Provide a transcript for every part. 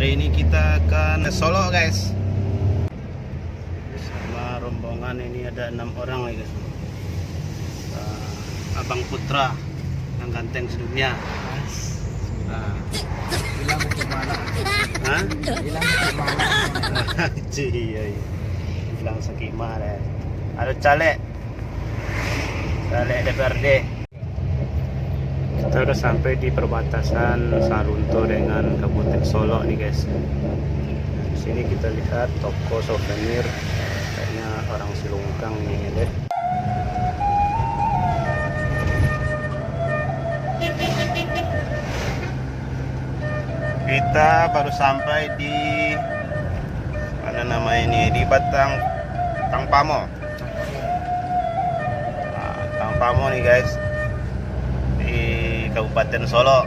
Hari ini kita akan ke Solo guys, sama rombongan. Ini ada 6 orang guys. Abang Putra yang ganteng sedunia. Bilang ke mana? Hah? Bilang ke mana? Bilang sakima deh. Ada caleg DPRD. Kita udah sampai di perbatasan Sarunto dengan Kabupaten Solo nih guys. Di sini kita lihat toko souvenir, kayaknya orang Silungkang nih deh. Kita baru sampai di mana namanya ini, di Tangpamo. Nah, Tangpamo nih guys, di Kabupaten Solo.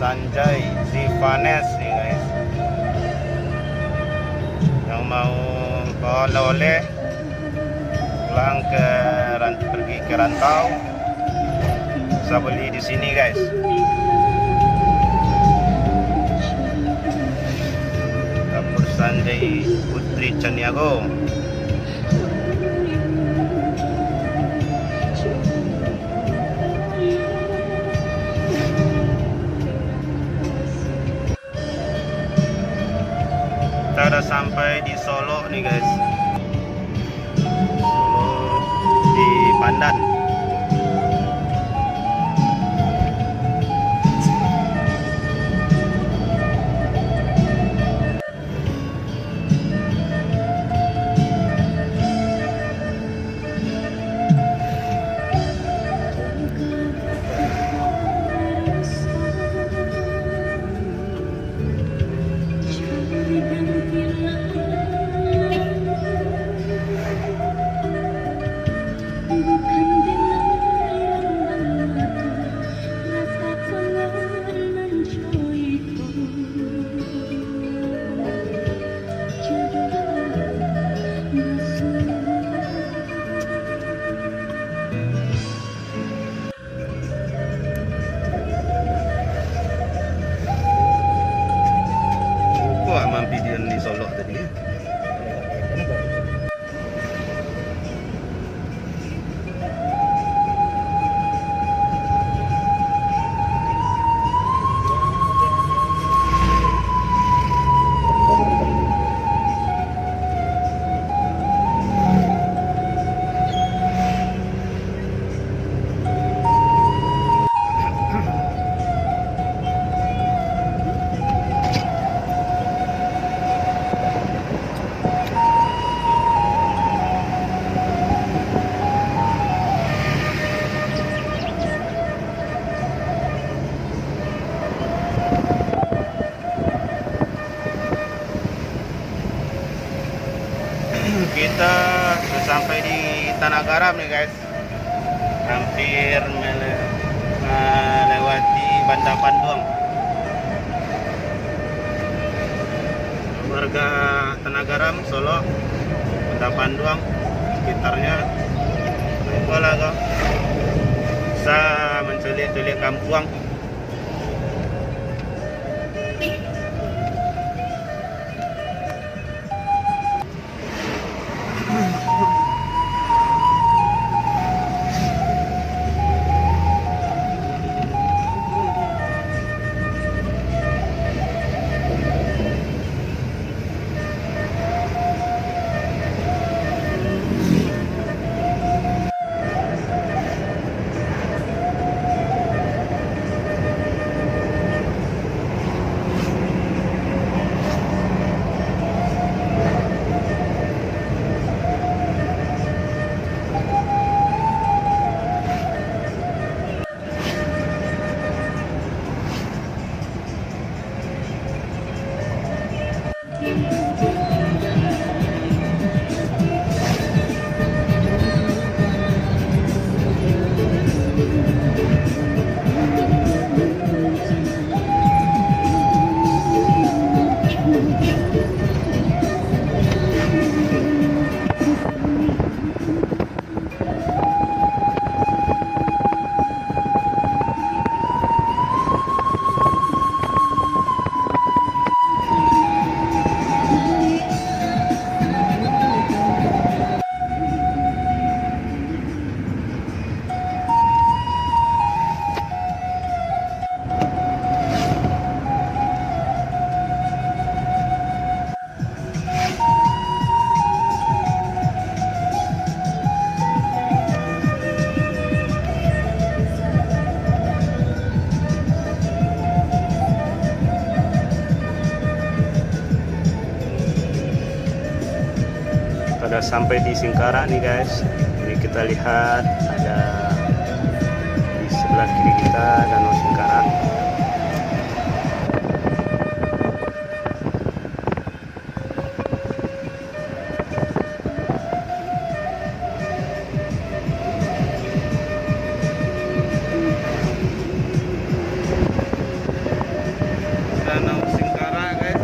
Sanjay Zivanes nih guys, yang mau bawa oleh-oleh pulang pergi ke rantau, bisa beli di sini guys. Dapur Sanjay Putri Caniago. Kita udah sampai sampai di Solo nih guys. Solo di Pandan. Kok amang video di Solo tadi? Kita sudah sampai di Tanah Garam nih guys. Hampir melewati Banda Panduang. Warga Tanah Garam, Solo, Banda Panduang, sekitarnya itulah kok. Bisa menculik-culik kampuang. Sudah sampai di Singkara nih guys. Ini kita lihat ada di sebelah kiri kita Danau Singkara. Danau Singkara guys.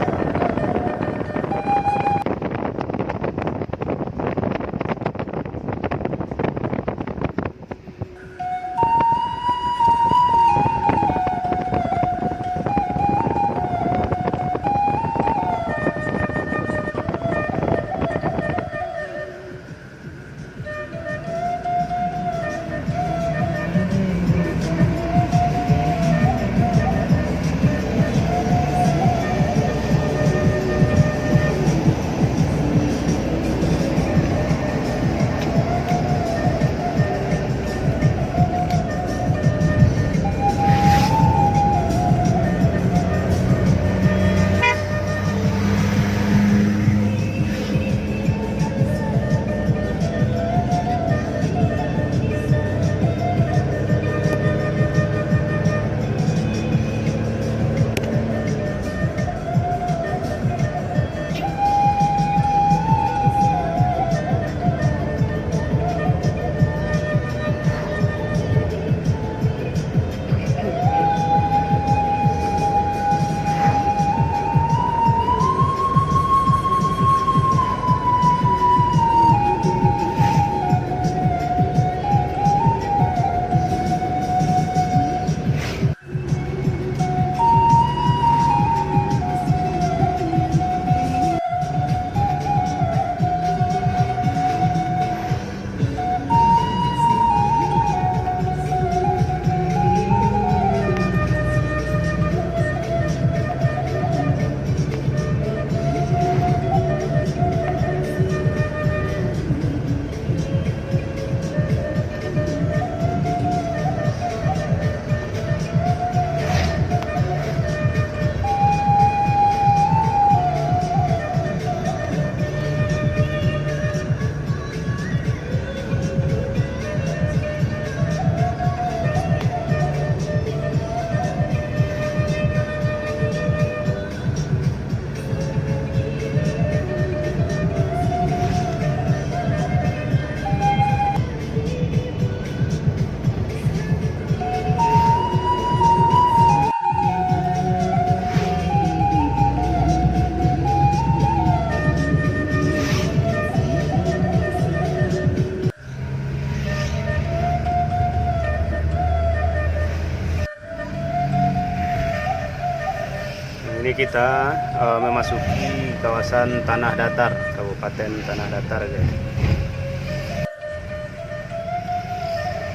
Ini kita memasuki kawasan Tanah Datar, Kabupaten Tanah Datar, guys.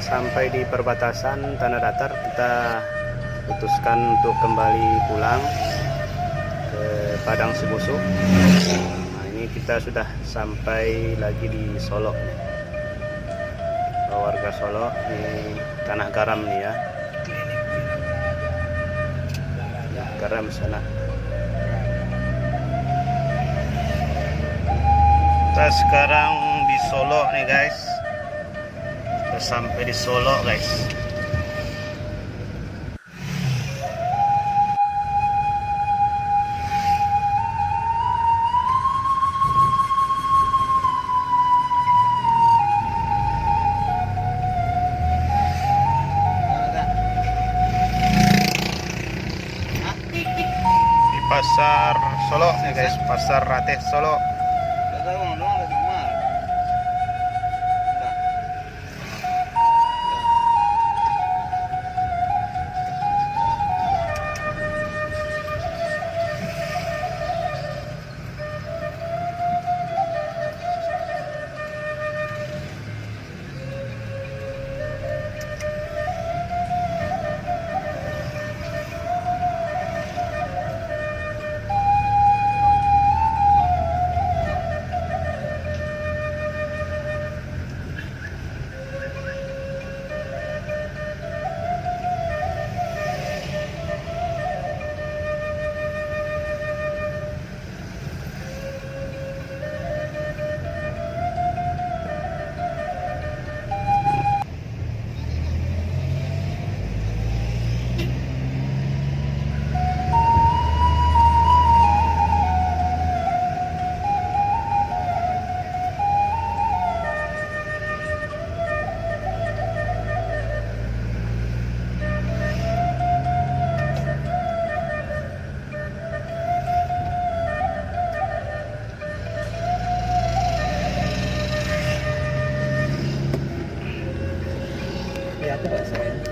Sampai di perbatasan Tanah Datar, kita putuskan untuk kembali pulang ke Padang Sibusuk. Nah, ini kita sudah sampai lagi di Solo nih. Warga Solo di Tanah Garam nih ya. Garam sana. Kita sekarang di Solo nih guys. Kita sampai di Solo guys. Pasar Solo nih guys, Pasar Rateh Solo. Ya, aku Pak, saya.